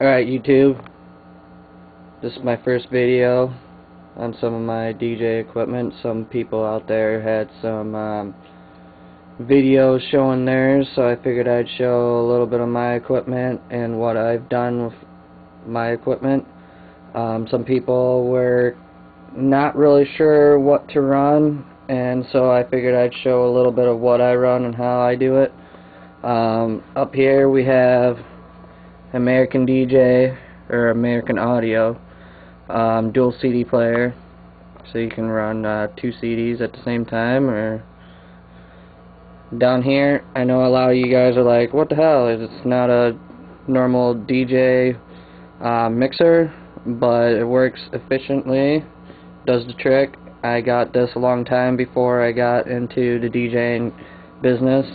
Alright, YouTube, this is my first video on some of my DJ equipment. Some people out there had some videos showing theirs, so I figured I'd show a little bit of my equipment and what I've done with my equipment. Some people were not really sure what to run, and so I figured I'd show a little bit of what I run and how I do it. Up here we have American DJ, or American Audio, dual CD player, so you can run 2 CDs at the same time. Or down here, I know a lot of you guys are like, what the hell, it's not a normal DJ mixer, but it works efficiently, does the trick. I got this a long time before I got into the DJing business,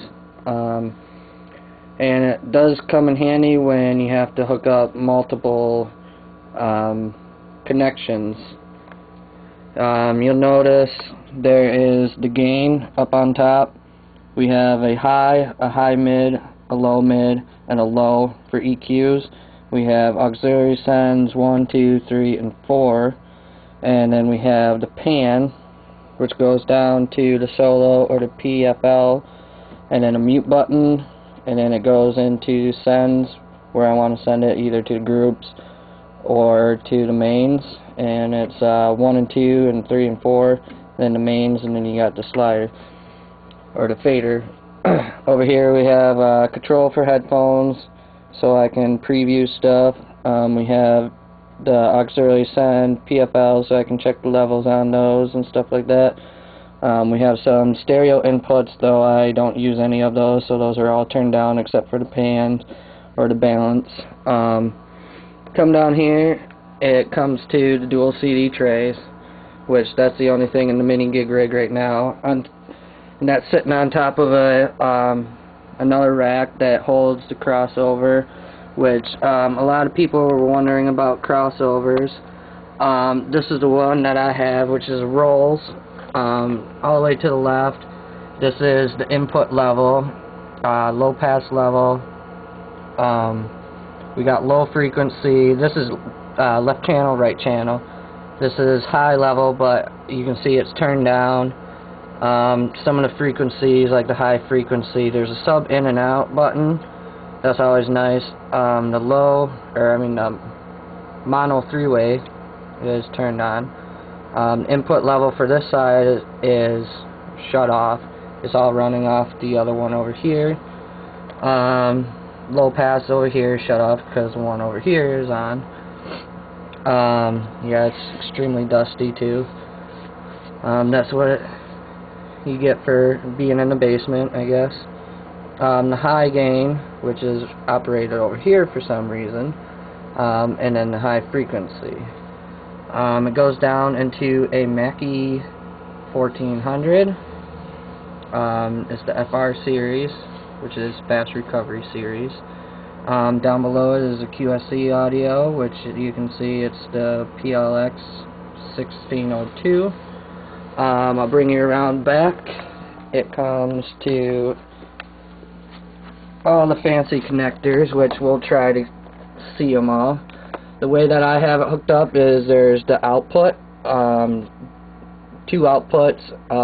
and it does come in handy when you have to hook up multiple connections. You'll notice there is the gain up on top. We have a high mid, a low mid, and a low for EQs. We have auxiliary sends 1, 2, 3, and 4, and then we have the pan, which goes down to the solo or the PFL, and then a mute button, and then it goes into sends where I want to send it either to the groups or to the mains, and it's 1 and 2 and 3 and 4, then the mains, and then you got the slider or the fader. Over here we have control for headphones, so I can preview stuff. We have the auxiliary send PFL, so I can check the levels on those and stuff like that. We have some stereo inputs, though I don't use any of those, so those are all turned down except for the pan or the balance. Come down here, it comes to the dual CD trays, which that's the only thing in the mini gig rig right now. And that's sitting on top of another rack that holds the crossover, which a lot of people were wondering about crossovers. This is the one that I have, which is Rolls. All the way to the left, this is the input level, low pass level. We got low frequency. This is left channel, right channel. This is high level, but you can see it's turned down. Some of the frequencies, like the high frequency, there's a sub in and out button. That's always nice. The mono 3-way is turned on. Input level for this side is shut off. It's all running off the other one over here. Low pass over here is shut off because the one over here is on. Yeah, it's extremely dusty too. That's what you get for being in the basement, I guess. The high gain, which is operated over here for some reason, and then the high frequency. It goes down into a Mackie 1400. It's the FR series, which is Fast Recovery series. Down below it is a QSC audio, which you can see it's the PLX 1602. I'll bring you around back. It comes to all the fancy connectors, which we'll try to see them all. The way that I have it hooked up is there's the output, 2 outputs.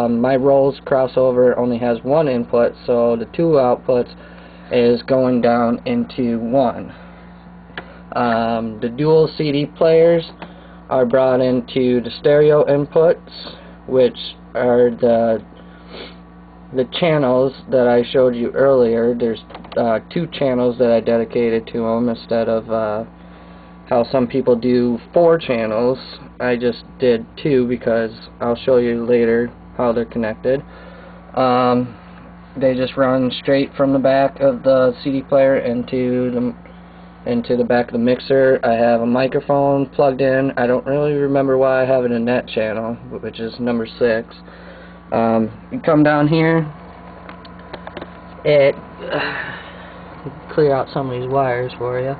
My Rolls crossover only has 1 input, so the 2 outputs is going down into 1. The dual CD players are brought into the stereo inputs, which are the channels that I showed you earlier. There's 2 channels that I dedicated to them instead of how some people do 4 channels. I just did 2 because I'll show you later how they're connected. They just run straight from the back of the CD player into the back of the mixer. I have a microphone plugged in. I don't really remember why I have it in that channel, which is number 6. You come down here, clear out some of these wires for you.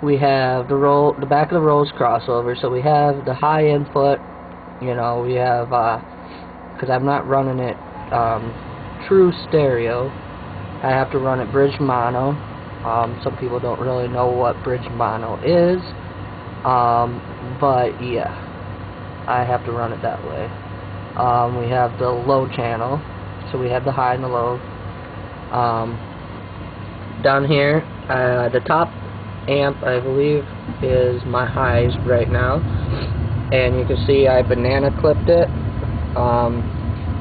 We have the back of the Rolls crossover, so we have the high input. You know, we have because I'm not running it true stereo. I have to run it bridge mono. Some people don't really know what bridge mono is, but yeah, I have to run it that way. We have the low channel, so we have the high and the low. Down here, the top amp, I believe, is my highs right now, and you can see I banana clipped it.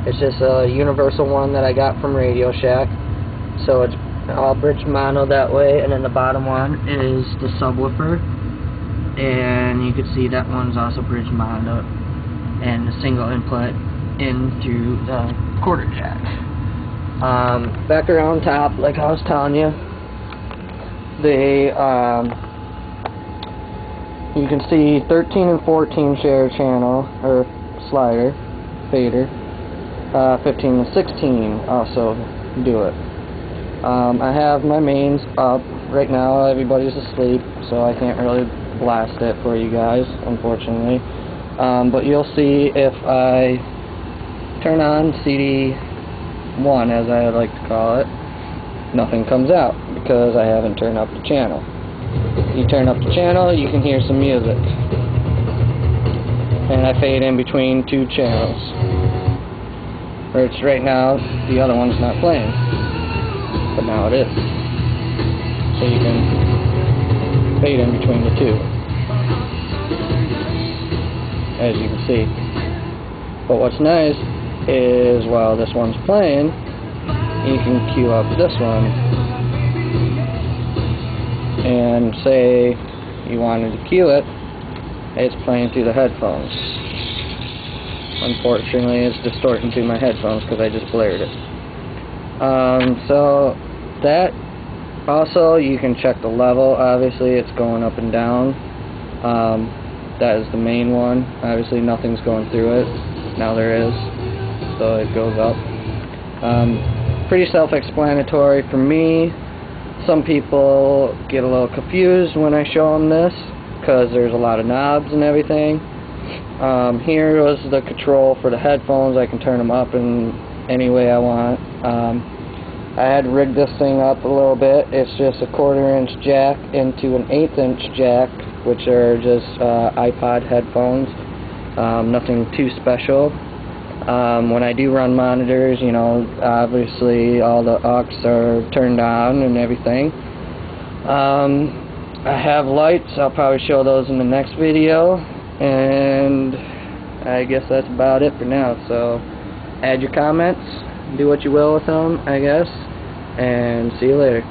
It's just a universal one that I got from Radio Shack, so it's all bridge mono that way. And then the bottom one is the subwoofer, and you can see that one's also bridge mono, and a single input into the quarter jack. Back around top, like I was telling you, you can see 13 and 14 share channel, or slider, fader. 15 and 16 also do it. I have my mains up. Right now everybody's asleep, so I can't really blast it for you guys, unfortunately. But you'll see if I turn on CD1, as I like to call it, nothing comes out because I haven't turned up the channel. You turn up the channel, you can hear some music. And I fade in between two channels. Which right now, the other one's not playing. But now it is. So you can fade in between the two, as you can see. But what's nice is while this one's playing, you can cue up this one. And say you wanted to cue it, it's playing through the headphones. Unfortunately, it's distorting through my headphones because I just blared it. So that also, you can check the level. Obviously, it's going up and down. That is the main one. Obviously, nothing's going through it. Now there is, so it goes up. Pretty self-explanatory for me. Some people get a little confused when I show them this because there's a lot of knobs and everything. Here was the control for the headphones. I can turn them up in any way I want. I had rigged this thing up a little bit. It's just a 1/4-inch jack into an 1/8-inch jack, which are just iPod headphones. Nothing too special. When I do run monitors, you know, obviously all the aux are turned on and everything. I have lights. I'll probably show those in the next video. And I guess that's about it for now. So add your comments, do what you will with them, I guess, and see you later.